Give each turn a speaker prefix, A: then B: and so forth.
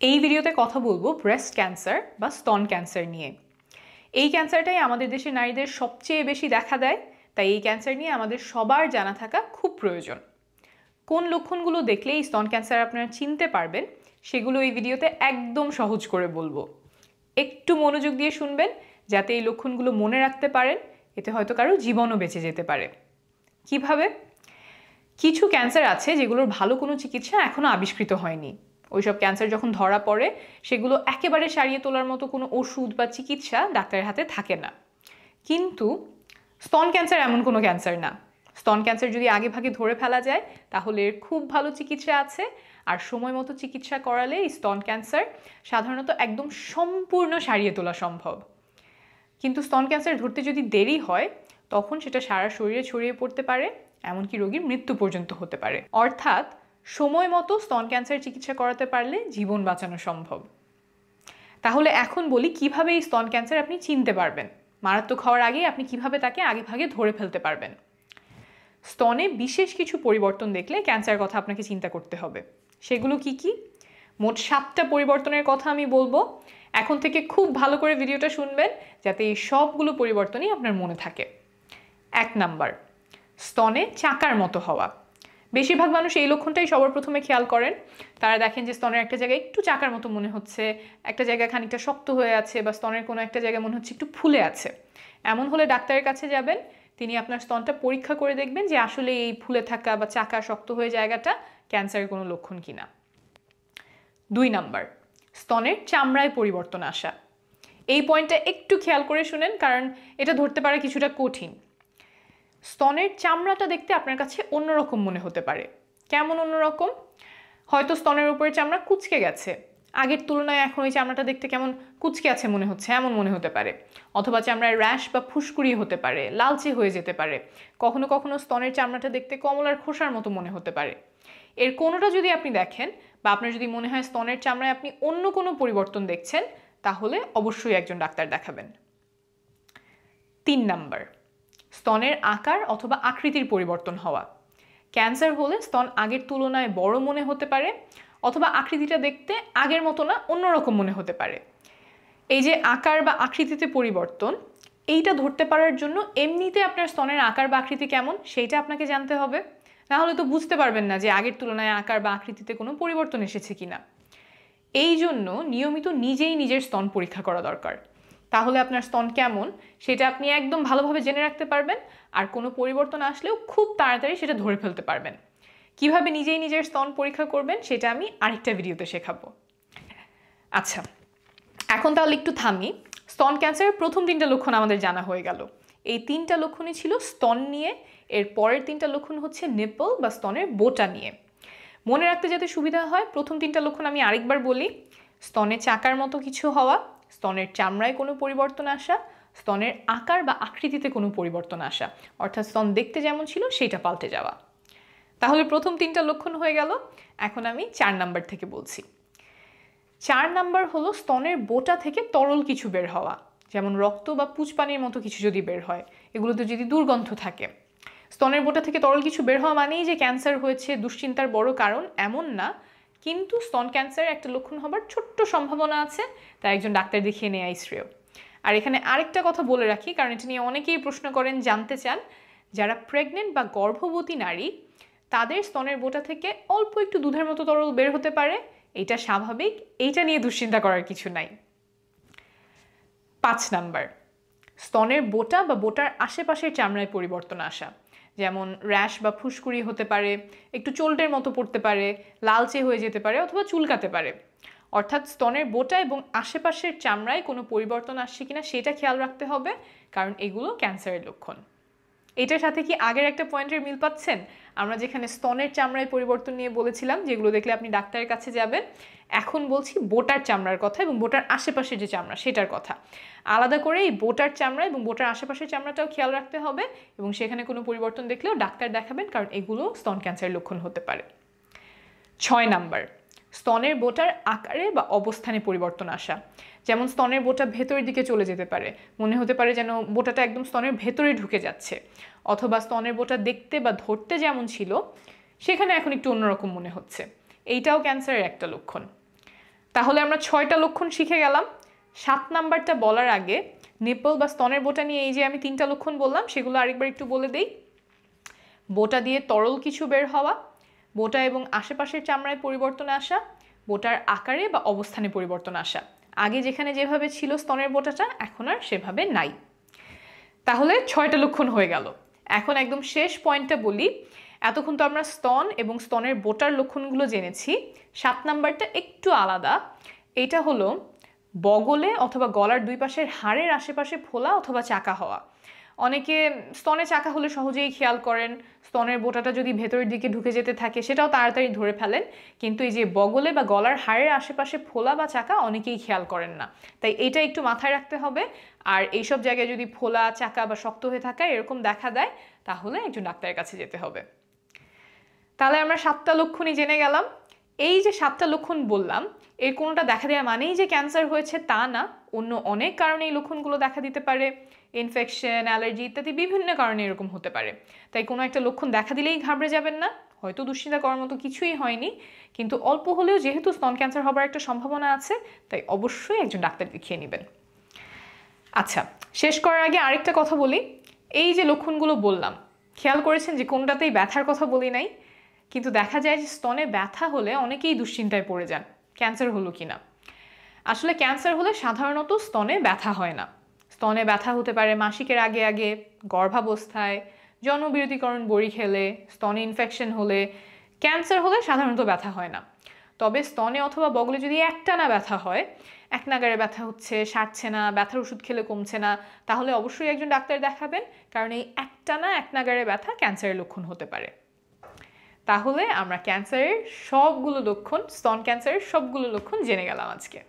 A: এই ভিডিওতে কথা বলবো ব্রেস্ট ক্যান্সার বা স্তন ক্যান্সার নিয়ে। এই ক্যান্সারটাই আমাদের দেশের নারীদের সবচেয়ে বেশি দেখা দেয়, তাই এই ক্যান্সার নিয়ে আমাদের সবার জানা থাকা খুব প্রয়োজন। কোন লক্ষণগুলো দেখলে এই স্তন ক্যান্সার আপনারা চিনতে পারবেন সেগুলো এই ভিডিওতে একদম সহজ করে বলবো। একটু মনোযোগ দিয়ে শুনবেন যাতে এই লক্ষণগুলো মনে রাখতে পারেন, এতে হয়তো কারো জীবনও বেঁচে যেতে পারে। কিভাবে? কিছু ক্যান্সার আছে যেগুলোর ভালো কোনো চিকিৎসা এখনো আবিষ্কৃত হয়নি। ওইসব ক্যান্সার যখন ধরা পড়ে সেগুলো একেবারে সারিয়ে তোলার মতো কোনো ওষুধ বা চিকিৎসা ডাক্তারের হাতে থাকে না। কিন্তু স্তন ক্যান্সার এমন কোনো ক্যান্সার না। স্তন ক্যান্সার যদি আগে ভাগে ধরে ফেলা যায় তাহলে এর খুব ভালো চিকিৎসা আছে, আর সময় মতো চিকিৎসা করালে এই স্তন ক্যান্সার সাধারণত একদম সম্পূর্ণ সারিয়ে তোলা সম্ভব। কিন্তু স্তন ক্যান্সার ধরতে যদি দেরি হয় তখন সেটা সারা শরীরে ছড়িয়ে পড়তে পারে, এমনকি রোগীর মৃত্যু পর্যন্ত হতে পারে। অর্থাৎ সময় মতো স্তন ক্যান্সার চিকিৎসা করাতে পারলে জীবন বাঁচানো সম্ভব। তাহলে এখন বলি কিভাবে এই স্তন ক্যান্সার আপনি চিনতে পারবেন, মারাত্মক হওয়ার আগেই আপনি কিভাবে তাকে আগে ভাগে ধরে ফেলতে পারবেন। স্তনে বিশেষ কিছু পরিবর্তন দেখলে ক্যান্সার কথা আপনাকে চিন্তা করতে হবে। সেগুলো কি কি? মোট 7টা পরিবর্তনের কথা আমি বলবো। এখন থেকে খুব ভালো করে ভিডিওটা শুনবেন যাতে এই সবগুলো পরিবর্তনই আপনার মনে থাকে। 1 নাম্বার, স্তনে চাকার মতো হওয়া। বেশিরভাগ মানুষ এই লক্ষণটাই সবার প্রথমে খেয়াল করেন। তারা দেখেন যে স্তনের একটা জায়গায় একটু চাকার মতো মনে হচ্ছে, একটা জায়গায় খানিকটা শক্ত হয়ে আছে, বা স্তনের কোনো একটা জায়গায় মনে হচ্ছে একটু ফুলে আছে। এমন হলে ডাক্তারের কাছে যাবেন, তিনি আপনার স্তনটা পরীক্ষা করে দেখবেন যে আসলে এই ফুলে থাকা বা চাকা শক্ত হয়ে জায়গাটা ক্যান্সারের কোনো লক্ষণ কিনা। 2 নাম্বার, স্তনের চামড়ায় পরিবর্তন আসা। এই পয়েন্টটা একটু খেয়াল করে শুনেন, কারণ এটা ধরতে পারা কিছুটা কঠিন। স্তনের চামড়াটা দেখতে আপনার কাছে অন্যরকম মনে হতে পারে। কেমন অন্যরকম? হয়তো স্তনের উপরে চামড়া কুঁচকে গেছে, আগের তুলনায় এখন ওই চামড়াটা দেখতে কেমন কুঁচকে আছে মনে হচ্ছে, এমন মনে হতে পারে। অথবা চামড়ায় র্যাশ বা ফুসকুড়ি হতে পারে, লালচে হয়ে যেতে পারে। কখনো কখনো স্তনের চামড়াটা দেখতে কমলার খোসার মতো মনে হতে পারে। এর কোনোটা যদি আপনি দেখেন বা আপনার যদি মনে হয় স্তনের চামড়ায় আপনি অন্য কোনো পরিবর্তন দেখছেন, তাহলে অবশ্যই একজন ডাক্তার দেখাবেন। 3 নাম্বার, স্তনের আকার অথবা আকৃতির পরিবর্তন হওয়া। ক্যান্সার হলে স্তন আগের তুলনায় বড় মনে হতে পারে, অথবা আকৃতিটা দেখতে আগের মতো না, অন্যরকম মনে হতে পারে। এই যে আকার বা আকৃতিতে পরিবর্তন, এইটা ধরতে পারার জন্য এমনিতে আপনার স্তনের আকার বা আকৃতি কেমন সেইটা আপনাকে জানতে হবে। না হলে তো বুঝতে পারবেন না যে আগের তুলনায় আকার বা আকৃতিতে কোনো পরিবর্তন এসেছে কিনা। এই জন্য নিয়মিত নিজেই নিজের স্তন পরীক্ষা করা দরকার। তাহলে আপনার স্তন কেমন সেটা আপনি একদম ভালোভাবে জেনে রাখতে পারবেন, আর কোনো পরিবর্তন আসলেও খুব তাড়াতাড়ি সেটা ধরে ফেলতে পারবেন। কিভাবে নিজেই নিজের স্তন পরীক্ষা করবেন সেটা আমি আরেকটা ভিডিওতে শেখাবো। আচ্ছা, এখন তাহলে একটু থামি। স্তন ক্যান্সারের প্রথম 3টা লক্ষণ আমাদের জানা হয়ে গেল। এই 3টা লক্ষণই ছিল স্তন নিয়ে। এর পরের 3টা লক্ষণ হচ্ছে নিপল বা স্তনের বোটা নিয়ে। মনে রাখতে যাতে সুবিধা হয়, প্রথম 3টা লক্ষণ আমি আরেকবার বলি। স্তনে চাকার মতো কিছু হওয়া, স্তনের চামড়ায় কোনো পরিবর্তন আসা, স্তনের আকার বা আকৃতিতে কোনো পরিবর্তন আসা, অর্থাৎ স্তন দেখতে যেমন ছিল সেটা পাল্টে যাওয়া। তাহলে প্রথম 3টা লক্ষণ হয়ে গেল। এখন আমি 4 নাম্বার থেকে বলছি। 4 নাম্বার হলো স্তনের বোটা থেকে তরল কিছু বের হওয়া, যেমন রক্ত বা পুঁজপানির মতো কিছু যদি বের হয়, এগুলোতে যদি দুর্গন্ধ থাকে। স্তনের বোটা থেকে তরল কিছু বের হওয়া মানেই যে ক্যান্সার হয়েছে দুশ্চিন্তার বড় কারণ এমন না, কিন্তু স্তন ক্যান্সারের একটা লক্ষণ হবার ছোট্ট সম্ভাবনা আছে, তাই একজন ডাক্তার দেখিয়ে নেওয়াই শ্রেয়। আর এখানে আরেকটা কথা বলে রাখি, কারণ এটা নিয়ে অনেকেই প্রশ্ন করেন, জানতে চান। যারা প্রেগনেন্ট বা গর্ভবতী নারী, তাদের স্তনের বোটা থেকে অল্প একটু দুধের মতো তরল বের হতে পারে, এটা স্বাভাবিক, এইটা নিয়ে দুশ্চিন্তা করার কিছু নাই। 5 নাম্বার, স্তনের বোটা বা বোটার আশেপাশের চামড়ায় পরিবর্তন আসা, যেমন র্যাশ বা ফুসকুড়ি হতে পারে, একটু চোল্টের মতো পড়তে পারে, লালচে হয়ে যেতে পারে, অথবা চুলকাতে পারে। অর্থাৎ স্তনের বোটা এবং আশেপাশের চামড়ায় কোনো পরিবর্তন আসছে কিনা সেটা খেয়াল রাখতে হবে, কারণ এগুলো ক্যান্সারের লক্ষণ। এটার সাথে কি আগের একটা পয়েন্টের মিল পাচ্ছেন? আমরা যেখানে স্তনের চামড়ায় পরিবর্তন নিয়ে বলেছিলাম যেগুলো দেখলে আপনি ডাক্তারের কাছে যাবেন, এখন বলছি বোটার চামড়ার কথা এবং বোটার আশেপাশের যে চামড়া সেটার কথা। আলাদা করে এই বোটার চামড়া এবং বোটার আশেপাশের চামড়াটাও খেয়াল রাখতে হবে, এবং সেখানে কোনো পরিবর্তন দেখলেও ডাক্তার দেখাবেন, কারণ এগুলো স্তন ক্যান্সারের লক্ষণ হতে পারে। 6 নাম্বার, স্তনের বোটার আকারে বা অবস্থানে পরিবর্তন আসা, যেমন স্তনের বোটা ভেতরের দিকে চলে যেতে পারে, মনে হতে পারে যেন বোটাটা একদম স্তনের ভেতরে ঢুকে যাচ্ছে, অথবা স্তনের বোটা দেখতে বা ধরতে যেমন ছিল সেখানে এখন একটু অন্যরকম মনে হচ্ছে, এইটাও ক্যান্সারের একটা লক্ষণ। তাহলে আমরা 6টা লক্ষণ শিখে গেলাম। 7 নাম্বারটা বলার আগে নিপল বা স্তনের বোটা নিয়ে এই যে আমি 3টা লক্ষণ বললাম সেগুলো আরেকবার একটু বলে দেই। বোটা দিয়ে তরল কিছু বের হওয়া, বোটা এবং আশেপাশের চামড়ায় পরিবর্তন আসা, বোটার আকারে বা অবস্থানে পরিবর্তন আসা। আগে যেখানে যেভাবে ছিল স্তনের বোটাটা এখন আর সেভাবে নাই। তাহলে 6টা লক্ষণ হয়ে গেল। এখন একদম শেষ পয়েন্টটা বলি। এতক্ষণ তো আমরা স্তন এবং স্তনের বোটার লক্ষণগুলো জেনেছি। 7 নাম্বারটা একটু আলাদা। এটা হলো বগলে অথবা গলার দুই পাশের হাড়ের আশেপাশে ফোলা অথবা চাকা হওয়া। অনেকে স্তনে চাকা হলে সহজেই খেয়াল করেন, স্তনের বোটাটা যদি ভেতরের দিকে ঢুকে যেতে থাকে সেটাও তাড়াতাড়ি ধরে ফেলেন, কিন্তু এই যে বগলে বা গলার হাড়ের আশেপাশে ফোলা বা চাকা অনেকেই খেয়াল করেন না। তাই এটা একটু মাথায় রাখতে হবে। আর এইসব জায়গায় যদি ফোলা, চাকা বা শক্ত হয়ে থাকা এরকম দেখা দেয় তাহলে একজন ডাক্তারের কাছে যেতে হবে। তাহলে আমরা 7টা লক্ষণই জেনে গেলাম। এই যে 7টা লক্ষণ বললাম এর কোনোটা দেখা দেওয়া মানেই যে ক্যান্সার হয়েছে তা না, অন্য অনেক কারণে এই লক্ষণগুলো দেখা দিতে পারে। ইনফেকশন, অ্যালার্জি ইত্যাদি বিভিন্ন কারণে এরকম হতে পারে। তাই কোনো একটা লক্ষণ দেখা দিলেই ঘাবড়ে যাবেন না। হয়তো দুশ্চিন্তা করার মতো কিছুই হয়নি, কিন্তু অল্প হলেও যেহেতু স্তন ক্যান্সার হবার একটা সম্ভাবনা আছে তাই অবশ্যই একজন ডাক্তার দেখিয়ে নেবেন। আচ্ছা, শেষ করার আগে আরেকটা কথা বলি। এই যে লক্ষণগুলো বললাম খেয়াল করেছেন যে কোনটাতেই ব্যথার কথা বলি নাই, কিন্তু দেখা যায় যে স্তনে ব্যথা হলে অনেকেই দুশ্চিন্তায় পড়ে যান ক্যান্সার হলো কিনা। আসলে ক্যান্সার হলে সাধারণত স্তনে ব্যথা হয় না। স্তনে ব্যথা হতে পারে মাসিকের আগে আগে, গর্ভাবস্থায়, জন্মবিরতিকরণ বড়ি খেলে, স্তনে ইনফেকশন হলে। ক্যান্সার হলে সাধারণত ব্যথা হয় না। তবে স্তনে অথবা বগলে যদি একটানা ব্যথা হয়, এক নাগাড়ে ব্যথা হচ্ছে, সারছে না, ব্যথার ওষুধ খেলে কমছে না, তাহলে অবশ্যই একজন ডাক্তার দেখাবেন, কারণ এই একটানা এক নাগাড়ে ব্যথা ক্যান্সারের লক্ষণ হতে পারে। তাহলে আমরা ক্যান্সারের সবগুলো লক্ষণ, স্তন ক্যান্সারের সবগুলো লক্ষণ জেনে গেলাম আজকে।